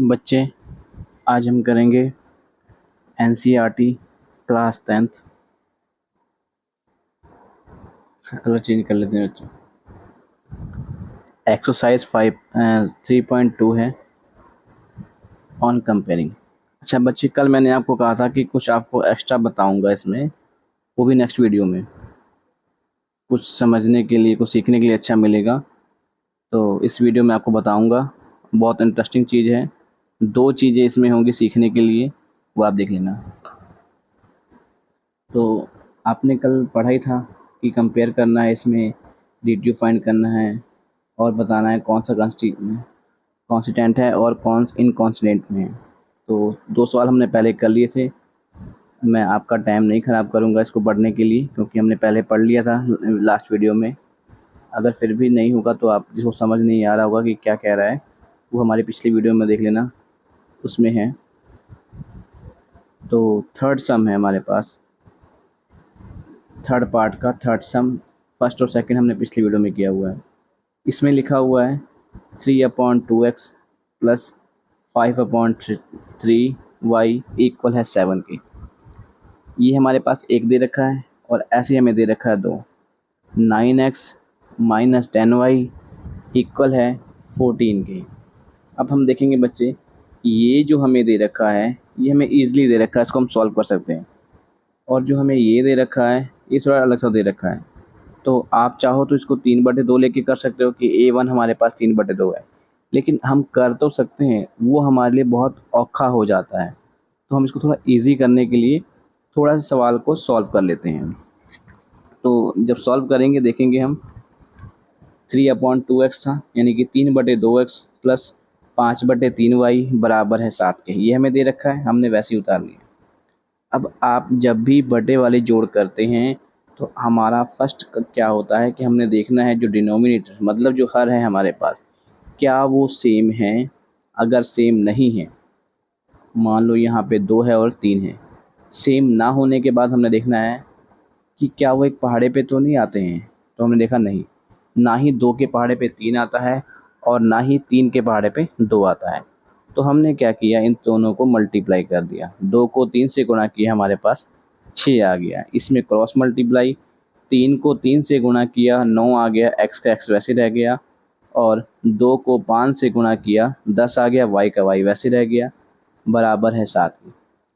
बच्चे, आज हम करेंगे NCERT class 10th। Colour change कर लेते हैं बच्चों। एक्सरसाइज 3.2 है ऑन कंपेयरिंग। अच्छा बच्चे, कल मैंने आपको कहा था कि कुछ आपको एक्स्ट्रा बताऊंगा इसमें, वो भी नेक्स्ट वीडियो में। कुछ समझने के लिए, कुछ सीखने के लिए अच्छा मिलेगा, तो इस वीडियो में आपको बताऊंगा। बहुत इंटरेस्टिंग चीज़ है। 2 चीज़ें इसमें होंगी सीखने के लिए, वो आप देख लेना। तो आपने कल पढ़ा ही था कि कंपेयर करना है, इसमें DTU फाइंड करना है और बताना है कौन सा कॉन्स्टिटेंट है और कौन इनकॉन्स्टिटेंट में है। तो 2 सवाल हमने पहले कर लिए थे। मैं आपका टाइम नहीं ख़राब करूंगा इसको पढ़ने के लिए, क्योंकि हमने पहले पढ़ लिया था लास्ट वीडियो में। अगर फिर भी नहीं होगा तो आप जिसको समझ नहीं आ रहा होगा कि क्या कह रहा है, वो हमारी पिछली वीडियो में देख लेना, उसमें है। तो थर्ड सम है हमारे पास, थर्ड पार्ट का थर्ड सम। फर्स्ट और सेकंड हमने पिछली वीडियो में किया हुआ है। इसमें लिखा हुआ है 3/2x प्लस 5/3y इक्वल है 7 के। ये हमारे पास एक दे रखा है और ऐसे हमें दे रखा है 2। 9x माइनस 10y इक्वल है 14 के। अब हम देखेंगे बच्चे, ये जो हमें दे रखा है ये हमें ईजिली दे रखा है, इसको हम सॉल्व कर सकते हैं। और जो हमें ये दे रखा है ये थोड़ा अलग सा दे रखा है। तो आप चाहो तो इसको 3/2 लेके कर सकते हो कि A1 हमारे पास 3/2 है, लेकिन हम कर तो सकते हैं, वो हमारे लिए बहुत औखा हो जाता है। तो हम इसको थोड़ा इजी करने के लिए थोड़ा सा सवाल को सॉल्व कर लेते हैं। तो जब सॉल्व करेंगे देखेंगे हम 3/2x था, यानी कि 3/2x प्लस 5/3y बराबर है 7 के। ये हमें दे रखा है, हमने वैसे ही उतार लिया। अब आप जब भी बटे वाले जोड़ करते हैं तो हमारा फर्स्ट क्या होता है कि हमने देखना है जो डिनोमिनेटर, मतलब जो हर है हमारे पास, क्या वो सेम है। अगर सेम नहीं है, मान लो यहाँ पे 2 है और 3 है, सेम ना होने के बाद हमने देखना है कि क्या वो एक पहाड़े पे तो नहीं आते हैं। तो हमने देखा नहीं, ना ही 2 के पहाड़े पे 3 आता है और ना ही 3 के पहाड़े पे 2 आता है। तो हमने क्या किया, इन दोनों को मल्टीप्लाई कर दिया। 2 को 3 से गुणा किया, हमारे पास 6 आ गया। इसमें क्रॉस मल्टीप्लाई, 3 को 3 से गुणा किया 9 आ गया, x का x वैसे रह गया। और 2 को 5 से गुणा किया 10 आ गया, y का y वैसे रह गया, बराबर है 7 की।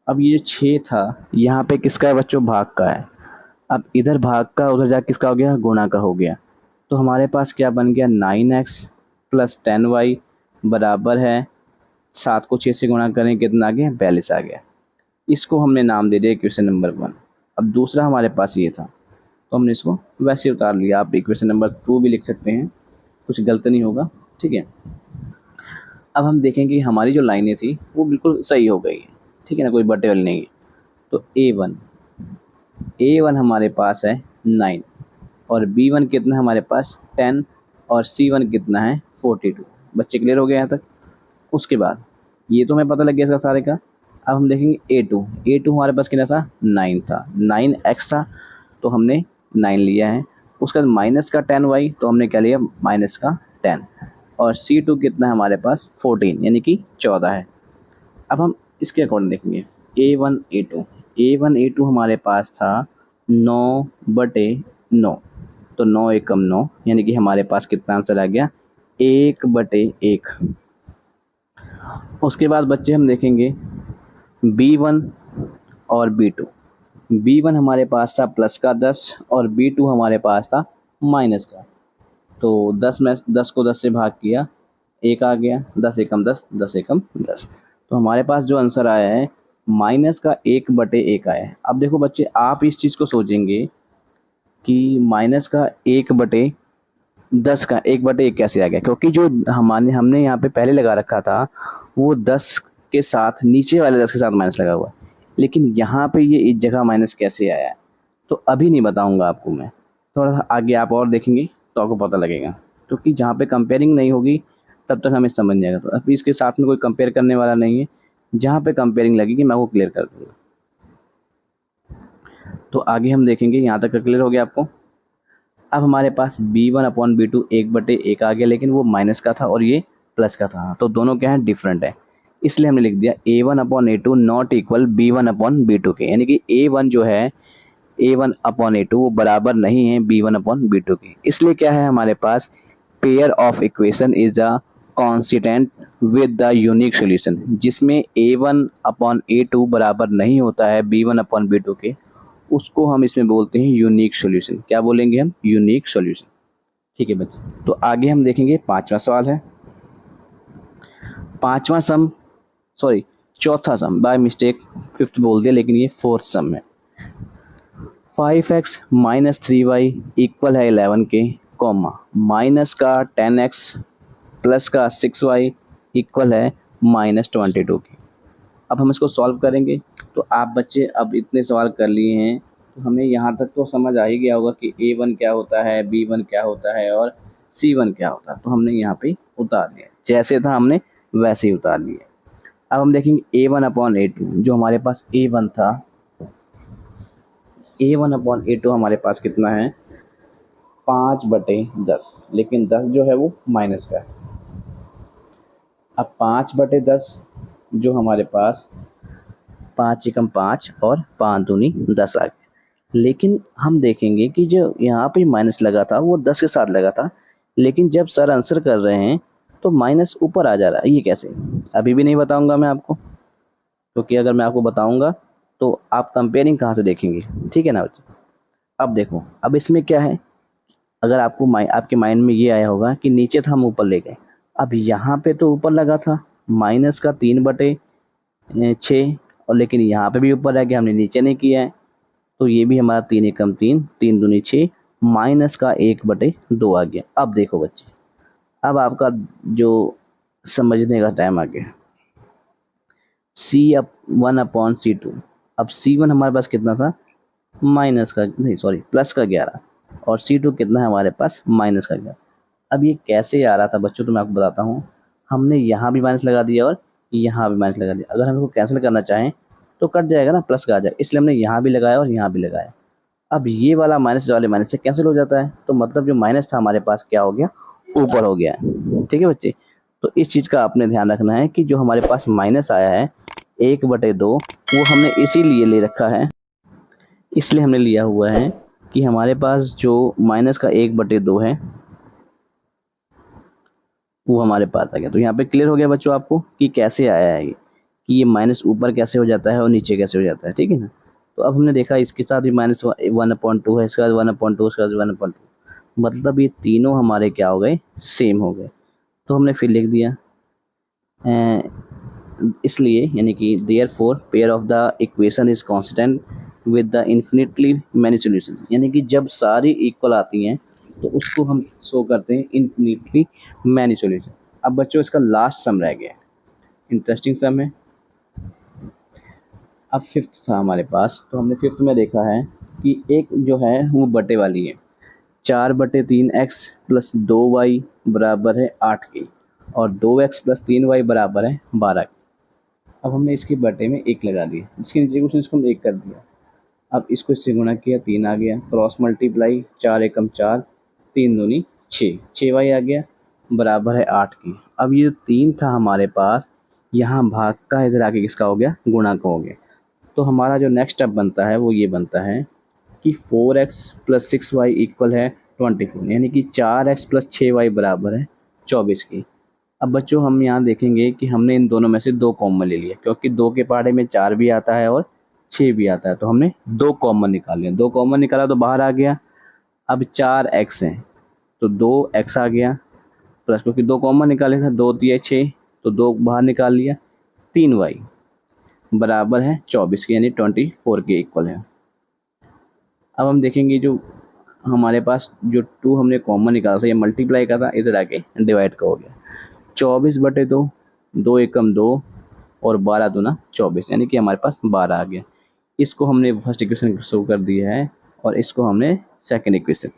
अब ये 6 था, यहाँ पे किसका है बच्चों, भाग का है। अब इधर भाग का, उधर जा किसका हो गया, गुणा का हो गया। तो हमारे पास क्या बन गया, 9x प्लस 10y बराबर है 7 को 6 से गुणा करें कितना आ गया, 42 आ गया। इसको हमने नाम दे दिया इक्वेशन नंबर 1। अब दूसरा हमारे पास ये था, तो हमने इसको वैसे उतार लिया। आप इक्वेशन नंबर 2 भी लिख सकते हैं, कुछ गलत नहीं होगा, ठीक है। अब हम देखेंगे हमारी जो लाइनें थी वो बिल्कुल सही हो गई है, ठीक है ना, कोई बटे वाली नहीं है। तो A1 हमारे पास है 9 और B1 कितना है हमारे पास 10 और C1 कितना है 42। बच्चे क्लियर हो गए यहाँ तक। उसके बाद ये तो हमें पता लग गया इसका सारे का। अब हम देखेंगे A2 हमारे पास कितना था, 9 था, 9x था, तो हमने 9 लिया है। उसके बाद माइनस का 10y, तो हमने क्या लिया, माइनस का 10। और C2 कितना है हमारे पास 14, यानी कि 14 है। अब हम इसके अकॉर्डिंग देखेंगे A1 A2 हमारे पास था 9/9, तो 9 एकम 9, यानी कि हमारे पास कितना आंसर आ गया, 1/1। उसके बाद बच्चे हम देखेंगे B1 और B1 हमारे पास था प्लस का 10 और B2 हमारे पास था माइनस का। तो 10 में 10 को 10 से भाग किया, 1 आ गया, 10 एकम 10, 10 एकम 10। तो हमारे पास जो आंसर आया है माइनस का 1/1 आया है। अब देखो बच्चे, आप इस चीज़ को सोचेंगे कि माइनस का 1/10 का 1/1 कैसे आ गया, क्योंकि जो हमने यहाँ पे पहले लगा रखा था वो 10 के साथ, नीचे वाले 10 के साथ माइनस लगा हुआ है, लेकिन यहाँ पे ये इस जगह माइनस कैसे आया है तो अभी नहीं बताऊँगा आपको मैं। थोड़ा सा आगे आप और देखेंगे तो आपको पता लगेगा, क्योंकि जहाँ पे कंपेयरिंग नहीं होगी तब तक हमें समझ नहीं आएगा। तो अभी इसके साथ में कोई कंपेयर करने वाला नहीं है, जहाँ पे कंपेयरिंग लगेगी मैं वो क्लियर कर दूँगा। तो आगे हम देखेंगे, यहाँ तक क्लियर हो गया आपको। अब हमारे पास B1/B2 1/1 आ गया, लेकिन वो माइनस का था और ये प्लस का था, तो दोनों क्या है, डिफरेंट है। इसलिए हमने लिख दिया A1/A2 नॉट इक्वल B1/B2 के, यानी कि A1 जो है A1/A2 वो बराबर नहीं है B1/B2 के। इसलिए क्या है हमारे पास, pair of equation is a constant with the unique solution, जिसमें A1/A2 बराबर नहीं होता है B1/B2 के, उसको हम इसमें बोलते हैं यूनिक सॉल्यूशन। क्या बोलेंगे हम? Unique solution. ठीक है बच्चे, तो आगे हम देखेंगे पांचवा सवाल है। पांचवा सम, सॉरी चौथा सम, बाय मिस्टेक फिफ्थ बोल दिया, लेकिन ये फोर्थ सम है। 5x माइनस 3y इक्वल है 11 के, कॉमा माइनस का 10x प्लस का 6y इक्वल है -22 के। अब हम इसको सॉल्व करेंगे। तो आप बच्चे अब इतने सवाल कर लिए हैं तो हमें यहाँ तक तो समझ आ ही गया होगा कि A1 क्या होता है, B1 क्या होता है और C1 क्या होता है। तो हमने यहाँ पे उतार लिया, जैसे था हमने वैसे ही उतार लिया। अब हम देखेंगे A1/A2, जो हमारे पास A1 था, A1/A2 हमारे पास कितना है, 5/10, लेकिन 10 जो है वो माइनस का है। अब 5/10 जो हमारे पास 5 एकम 5 और 5 दूनी 10 आ गया। लेकिन हम देखेंगे कि जो यहाँ पे माइनस लगा था वो 10 के साथ लगा था, लेकिन जब सर आंसर कर रहे हैं तो माइनस ऊपर आ जा रहा है। ये कैसे? अभी भी नहीं बताऊंगा मैं आपको, क्योंकि अगर मैं आपको बताऊंगा तो आप कंपेयरिंग कहाँ से देखेंगे। ठीक है ना बच्चे? अब देखो, अब इसमें क्या है, अगर आपको आपके माइंड में ये आया होगा कि नीचे था हम ऊपर ले गए। अब यहाँ पे तो ऊपर लगा था माइनस का 3/6, और लेकिन यहाँ पे भी ऊपर रह गया, हमने नीचे नहीं किया है। तो ये भी हमारा 3 एकम 3, 3 दूनी 6, माइनस का 1/2 आ गया। अब देखो बच्चे, अब आपका जो समझने का टाइम आ गया। C1/C2, अब C1 हमारे पास कितना था, माइनस का नहीं सॉरी प्लस का 11, और C2 कितना है हमारे पास, माइनस का 11। अब ये कैसे आ रहा था बच्चों, तो मैं आपको बताता हूँ। हमने यहाँ भी माइनस लगा दिया और यहाँ भी माइनस लगा दिया। अगर हम इसको कैंसिल करना चाहें तो कट जाएगा ना, प्लस का आ जाएगा, इसलिए हमने यहाँ भी लगाया और यहाँ भी लगाया। अब ये वाला माइनस वाले माइनस से कैंसिल हो जाता है, तो मतलब जो माइनस था हमारे पास क्या हो गया, ऊपर हो गया है। ठीक है बच्चे, तो इस चीज़ का आपने ध्यान रखना है कि जो हमारे पास माइनस आया है 1/2, वो हमने इसीलिए ले रखा है, इसलिए हमने लिया हुआ है कि हमारे पास जो माइनस का 1/2 है वो हमारे पास आ गया। तो यहाँ पे क्लियर हो गया बच्चों आपको कि कैसे आया है ये, कि ये माइनस ऊपर कैसे हो जाता है और नीचे कैसे हो जाता है। ठीक है ना? तो अब हमने देखा इसके साथ भी -1/2 है, इसके बाद 1/2, इसके बाद 1/2, मतलब ये तीनों हमारे क्या हो गए, सेम हो गए। तो हमने फिर लिख दिया इसलिए, यानी कि therefore pair of the equation is constant with the infinitely many solution, यानी कि जब सारी इक्वल आती हैं तो उसको हम शो करते हैं इन्फिनिटली मैनी सॉल्यूशन। अब बच्चों इसका लास्ट सम रह गया, इंटरेस्टिंग सम है। अब फिफ्थ था हमारे पास, तो हमने फिफ्थ में देखा है कि एक जो है वो बटे वाली है, 4/3x प्लस 2y बराबर है 8 के, और 2x प्लस 3y बराबर है 12 के। अब हमने इसके बटे में 1 लगा दिया, इसके नीचे कुछ इसको हम 1 कर दिया। अब इसको इससे गुणा किया, 3 आ गया, क्रॉस मल्टीप्लाई, 4 एकम 4, 3 दूनी 6, 6y आ गया, बराबर है 8 की। अब ये 3 था हमारे पास, यहाँ भाग का इधर आके किसका हो गया, गुणा का हो गया। तो हमारा जो नेक्स्ट स्टेप बनता है वो ये बनता है कि 4x प्लस 6y इक्वल है 24, यानी कि 4x प्लस 6y बराबर है 24 की। अब बच्चों हम यहाँ देखेंगे कि हमने इन दोनों में से 2 कॉमन ले लिया, क्योंकि 2 के पहाड़े में 4 भी आता है और 6 भी आता है, तो हमने 2 कॉमन निकाल लिया। 2 कॉमन निकाला तो बाहर आ गया। अब 4x है तो 2x आ गया, प्लस क्योंकि 2 कॉमन निकाले थे, 2 दिए 6, तो 2 बाहर निकाल लिया, 3y बराबर है 24 के, यानी 24 के इक्वल है। अब हम देखेंगे जो हमारे पास जो 2 हमने कॉमन निकाला था, ये मल्टीप्लाई का था, इधर आके डिवाइड का हो गया। 24/2, 2 एकम 2 और 12 दूना 24, यानी कि हमारे पास 12 आ गया। इसको हमने फर्स्ट इक्वेशन शो कर दिया है और इसको हमने सेकंड इक्वेशन।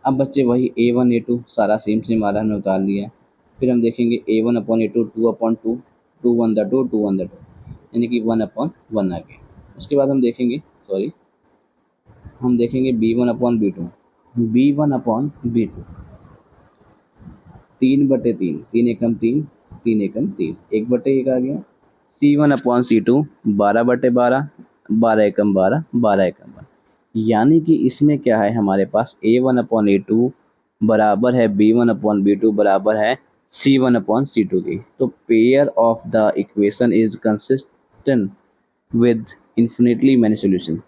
अब बच्चे वही A1/A2 सारा सेम आ रहा है, हमने उतार लिया। फिर हम देखेंगे A1/A2 2/2, 2 यानी कि 1/1 आ गया। उसके बाद हम देखेंगे B1/B2, B1/B2 3/3, 3 एकम 3, 3 एकम 3, 1/1 आ गया। C1/C2 12/12, 12 एकम 12, 12 एकम 12। यानी कि इसमें क्या है हमारे पास A1/A2 बराबर है B1/B2 बराबर है C1/C2 की। तो pair of the equation is consistent with infinitely many solution.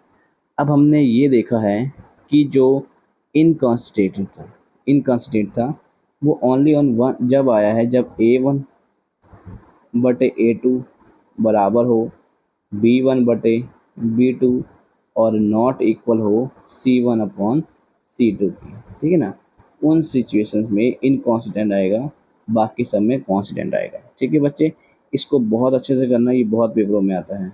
अब हमने ये देखा है कि जो इनकॉन्स्टेंट था वो ओनली ऑन वन जब आया है जब A1/A2 बराबर हो B1/B2 और नॉट इक्वल हो C1/C2 की, ठीक है ना। उन सिचुएशंस में इनकॉन्स्टेंट आएगा, बाकी सब में कॉन्स्टेंट आएगा। ठीक है बच्चे, इसको बहुत अच्छे से करना, ये बहुत पेपरों में आता है।